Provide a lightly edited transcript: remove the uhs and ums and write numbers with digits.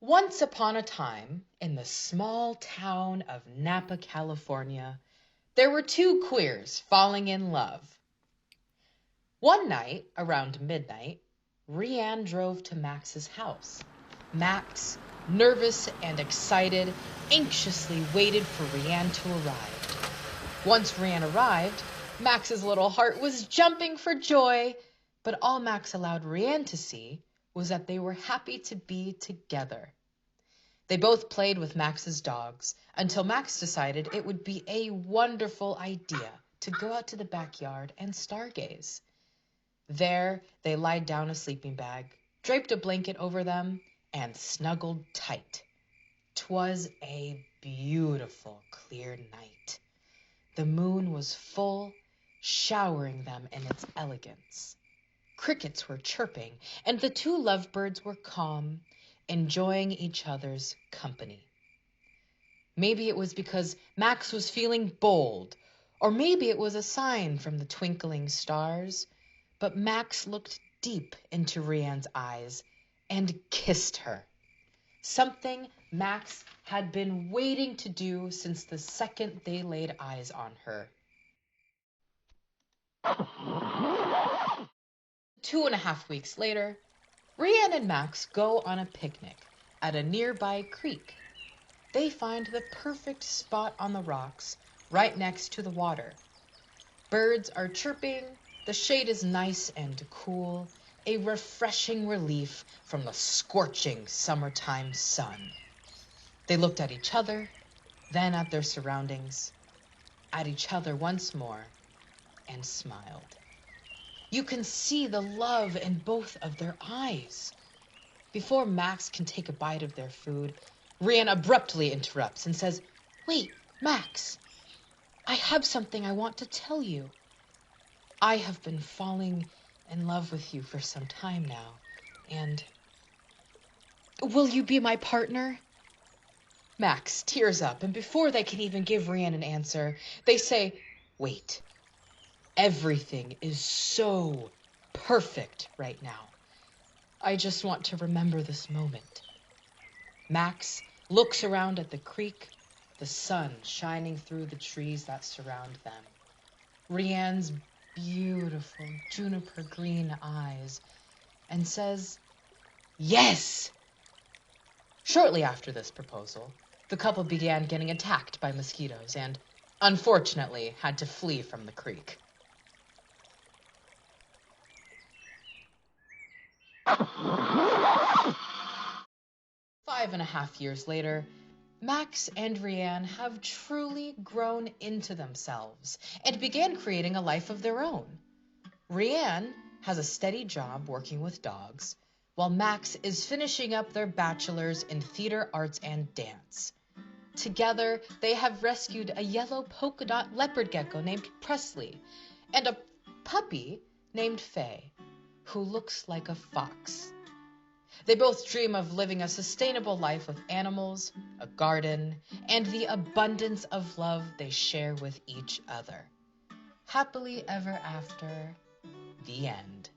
Once upon a time, in the small town of Napa, California, there were two queers falling in love. One night, around midnight, Rianne drove to Max's house. Max, nervous and excited, anxiously waited for Rianne to arrive. Once Rianne arrived, Max's little heart was jumping for joy, but all Max allowed Rianne to see was that they were happy to be together. They both played with Max's dogs until Max decided it would be a wonderful idea to go out to the backyard and stargaze. There, they lied down a sleeping bag, draped a blanket over them, and snuggled tight. 'Twas a beautiful, clear night. The moon was full, showering them in its elegance. Crickets were chirping, and the two lovebirds were calm, enjoying each other's company. Maybe it was because Max was feeling bold, or maybe it was a sign from the twinkling stars, but Max looked deep into Rianne's eyes and kissed her. Something Max had been waiting to do since the second they laid eyes on her. 2.5 weeks later, Rianne and Max go on a picnic at a nearby creek. They find the perfect spot on the rocks right next to the water. Birds are chirping, the shade is nice and cool, a refreshing relief from the scorching summertime sun. They looked at each other, then at their surroundings, at each other once more, and smiled. You can see the love in both of their eyes. Before Max can take a bite of their food, Rianne abruptly interrupts and says, "Wait, Max, I have something I want to tell you. I have been falling in love with you for some time now, and will you be my partner?" Max tears up, and before they can even give Rianne an answer, they say, "Wait, everything is so perfect right now. I just want to remember this moment." Max looks around at the creek, the sun shining through the trees that surround them. Rianne's beautiful juniper green eyes, and says, "Yes!" Shortly after this proposal, the couple began getting attacked by mosquitoes and, unfortunately, had to flee from the creek. 5.5 years later, Max and Rianne have truly grown into themselves and began creating a life of their own. Rianne has a steady job working with dogs, while Max is finishing up their bachelor's in theater arts and dance. Together, they have rescued a yellow polka dot leopard gecko named Presley and a puppy named Faye, who looks like a fox. They both dream of living a sustainable life with animals, a garden, and the abundance of love they share with each other. Happily ever after, the end.